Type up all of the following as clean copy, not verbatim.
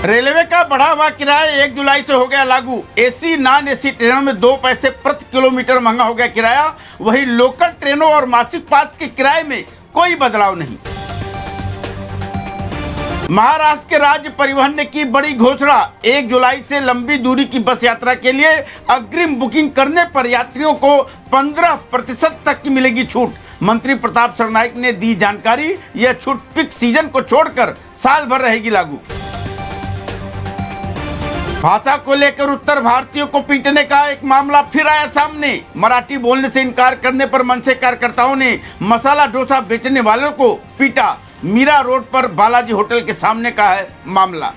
Railway का बढ़ा हुआ किराया 1 जुलाई से हो गया लागू। एसी नॉन एसी ट्रेनों में 2 पैसे प्रति किलोमीटर महंगा हो गया किराया। वहीं लोकल ट्रेनों और मासिक पास के किराए में कोई बदलाव नहीं। महाराष्ट्र के राज्य परिवहन ने की बड़ी घोषणा। 1 जुलाई से लंबी दूरी की बस यात्रा के लिए अग्रिम बुकिंग करने पर यात्रियों को 15% तक की मिलेगी छूट। मंत्री प्रताप सरनाईक ने दी जानकारी। यह छूट पीक सीजन को छोड़कर साल भर रहेगी लागू। भाषा को लेकर उत्तर भारतीयों को पीटने का एक मामला फिर आया सामने। मराठी बोलने से इनकार करने पर मनसे कार्यकर्ताओं ने मसाला डोसा बेचने वालों को पीटा। मीरा रोड पर बालाजी होटल के सामने का है मामला।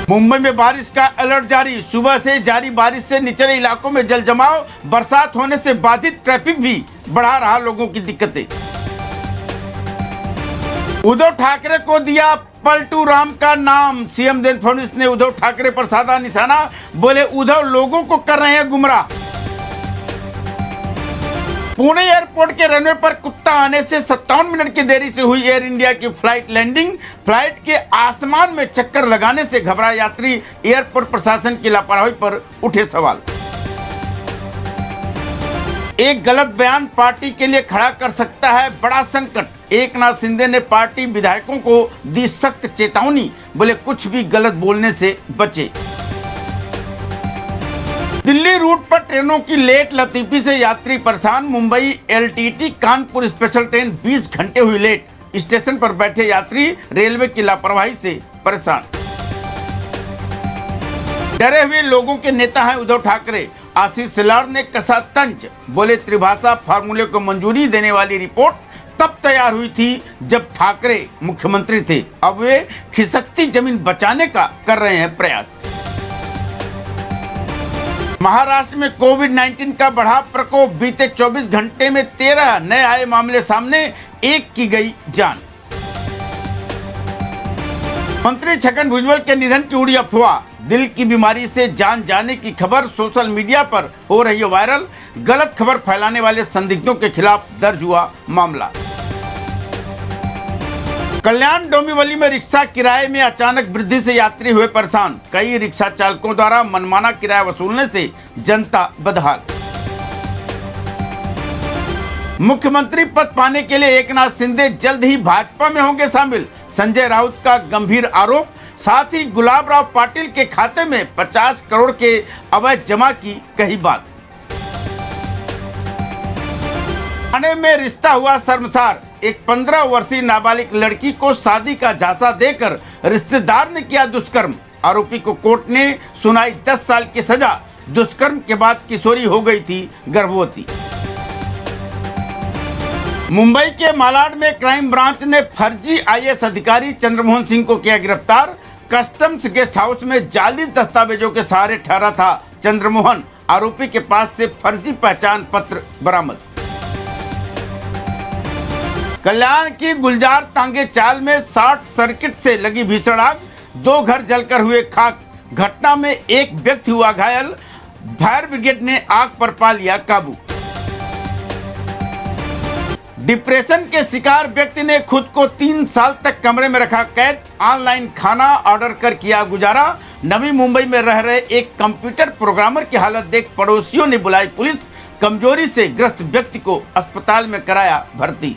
मुंबई में बारिश का अलर्ट जारी। सुबह से जारी बारिश से निचले इलाकों में जल जमाव, बरसात होने से बाधित ट्रैफिक भी बढ़ा रहा लोगों की दिक्कतें। उद्धव ठाकरे को दिया पलटू राम का नाम। सीएम देवेंद्र फडणवीस ने उद्धव ठाकरे पर साधा निशाना। बोले उद्धव लोगों को कर रहे हैं गुमराह। पुणे एयरपोर्ट के रनवे पर कुत्ता आने से 57 मिनट की देरी से हुई एयर इंडिया की फ्लाइट लैंडिंग। फ्लाइट के आसमान में चक्कर लगाने से घबराए यात्री। एयरपोर्ट प्रशासन की लापरवाही पर उठे सवाल। एक गलत बयान पार्टी के लिए खड़ा कर सकता है बड़ा संकट। एकनाथ शिंदे ने पार्टी विधायकों को दी सख्त चेतावनी। बोले कुछ भी गलत बोलने से बचे। दिल्ली रूट पर ट्रेनों की लेट लतीफी से यात्री परेशान। Mumbai LTT Kanpur special train 20 घंटे हुई लेट। स्टेशन पर बैठे यात्री रेलवे की लापरवाही से परेशान। डरे हुए लोगों के नेता हैं उद्धव ठाकरे। आशीष शेलार ने कसा तंज। बोले त्रिभाषा फार्मूले को मंजूरी देने वाली रिपोर्ट तब तैयार हुई थी जब ठाकरे मुख्यमंत्री थे। अब वे खिसकती जमीन बचाने का कर रहे हैं प्रयास। महाराष्ट्र में कोविड-19 का बढ़ा प्रकोप। बीते 24 घंटे में 13 नए आए मामले सामने, 1 की गई जान। मंत्री छगन भुजबल के निधन की उड़ी अफवाह। दिल की बीमारी से जान जाने की खबर सोशल मीडिया पर हो रही है वायरल। गलत खबर फैलाने वाले संदिग्धों के खिलाफ दर्ज हुआ मामला। कल्याण डोंबिवली में रिक्शा किराए में अचानक वृद्धि से यात्री हुए परेशान। कई रिक्शा चालकों द्वारा मनमाना किराया वसूलने से जनता बदहाल। मुख्यमंत्री पद पाने के लिए एकनाथ शिंदे जल्द ही भाजपा में होंगे शामिल। संजय राउत का गंभीर आरोप। साथ ही गुलाब राव पाटिल के खाते में 50 करोड़ के अवैध जमा की कही बात। थाने में रिश्ता हुआ शर्मसार। एक 15 वर्षीय नाबालिग लड़की को शादी का झांसा देकर रिश्तेदार ने किया दुष्कर्म। आरोपी को कोर्ट ने सुनाई 10 साल की सजा। दुष्कर्म के बाद किशोरी हो गई थी गर्भवती। मुंबई के मालाड में क्राइम ब्रांच ने फर्जी आईएएस अधिकारी चंद्रमोहन सिंह को किया गिरफ्तार। कस्टम्स गेस्ट हाउस में जाली दस्तावेजों के सहारे ठहरा था चंद्रमोहन। आरोपी के पास से फर्जी पहचान पत्र बरामद। कल्याण की गुलजार तांगे चाल में शॉर्ट सर्किट से लगी भीषण आग। 2 घर जलकर हुए खाक। घटना में एक व्यक्ति हुआ घायल। फायर ब्रिगेड ने आग पर पा लिया काबू। डिप्रेशन के शिकार व्यक्ति ने खुद को 3 साल तक कमरे में रखा कैद। ऑनलाइन खाना ऑर्डर कर किया गुजारा। नवी मुंबई में रह रहे एक कंप्यूटर प्रोग्रामर की हालत देख पड़ोसियों ने बुलाई पुलिस। कमजोरी से ग्रस्त व्यक्ति को अस्पताल में कराया भर्ती।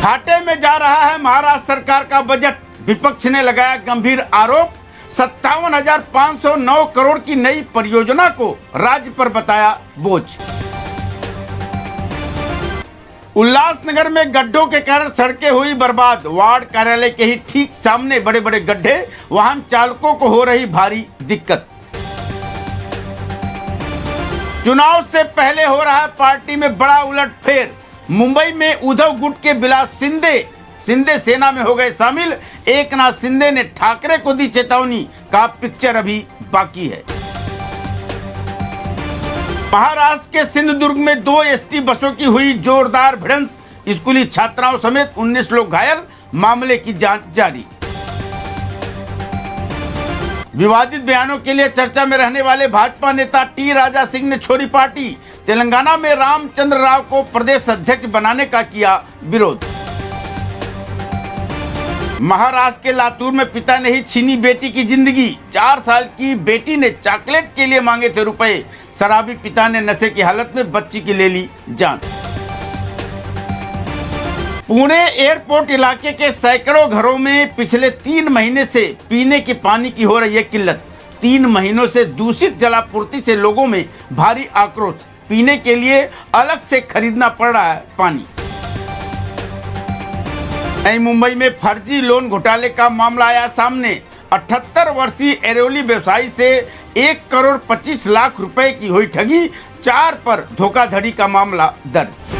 घाटे में जा रहा है महाराष्ट्र सरकार का बजट। विपक्ष ने लगाया गंभीर आरोप। 57,509 करोड़ की नई परियोजना को राज्य पर बताया बोझ। उल्लासनगर में गड्ढों के कारण सड़कें हुई बर्बाद। वार्ड कार्यालय के ही ठीक सामने बड़े बड़े गड्ढे। वाहन चालकों को हो रही भारी दिक्कत। चुनाव से पहले हो रहा है पार्टी में बड़ा उलटफेर। मुंबई में उद्धव गुट के विलास शिंदे सेना में हो गए शामिल। एकनाथ शिंदे ने ठाकरे को दी चेतावनी। कहा पिक्चर अभी बाकी है। महाराष्ट्र के सिंधुदुर्ग में 2 एसटी बसों की हुई जोरदार भिड़ंत। स्कूली छात्राओं समेत 19 लोग घायल। मामले की जांच जारी। विवादित बयानों के लिए चर्चा में रहने वाले भाजपा नेता टी राजा सिंह ने छोड़ी पार्टी। तेलंगाना में रामचंद्र राव को प्रदेश अध्यक्ष बनाने का किया विरोध। महाराष्ट्र के लातूर में पिता ने ही छीनी बेटी की जिंदगी। 4 साल की बेटी ने चॉकलेट के लिए मांगे थे रुपए। शराबी पिता ने नशे की हालत में बच्ची की ले ली जान। पुणे एयरपोर्ट इलाके के सैकड़ों घरों में पिछले 3 महीने से पीने के पानी की हो रही है किल्लत। 3 महीनों से दूषित जलापूर्ति से लोगों में भारी आक्रोश। पीने के लिए अलग से खरीदना पड़ रहा है पानी। नई मुंबई में फर्जी लोन घोटाले का मामला आया सामने। 78 वर्षीय एरोली व्यवसायी से 1 करोड़ 25 लाख रुपए की हुई ठगी। 4 पर धोखाधड़ी का मामला दर्ज।